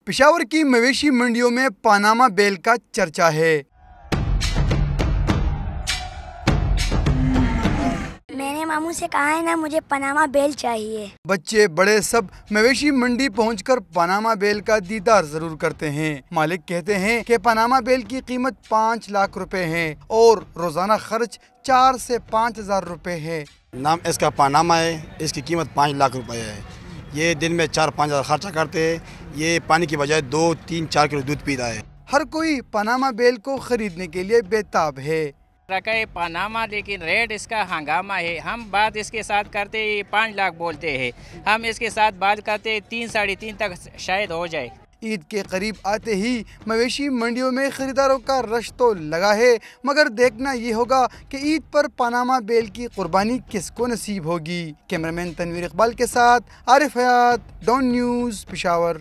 پشاور کی مویشی منڈیوں میں پاناما بیل کا چرچا ہے۔ میں نے ماموں سے کہا ہے نا مجھے پاناما بیل چاہیے۔ بچے بڑے سب مویشی منڈی پہنچ کر پاناما بیل کا دیدار ضرور کرتے ہیں۔ مالک کہتے ہیں کہ پاناما بیل کی قیمت 5 لاکھ روپے ہے اور روزانہ خرچ 4 سے 5 ہزار روپے ہے۔ نام اس کا پاناما ہے، اس کی قیمت 5 لاکھ روپے ہے۔ یہ دن میں 4-5 ہزار خرچہ کرتے ہیں۔ یہ پانی کی بجائے 2-3-4 کلو دودھ پیتا ہے۔ ہر کوئی پاناما بیل کو خریدنے کے لیے بے تاب ہے۔ رکھا ہے پاناما، لیکن ریٹ اس کا ہنگامہ ہے۔ ہم بات اس کے ساتھ کرتے 5 لاکھ بولتے ہیں، ہم اس کے ساتھ بات کرتے 3-3.5 تک شاید ہو جائے۔ عید کے قریب آتے ہی مویشی منڈیوں میں خریداروں کا رش تو لگا ہے، مگر دیکھنا یہ ہوگا کہ عید پر پاناما بیل کی قربانی کس کو نصیب ہوگی۔ کیمرہ مین تنویر اقبال کے ساتھ عارف حیات، ڈان نیوز، پشاور۔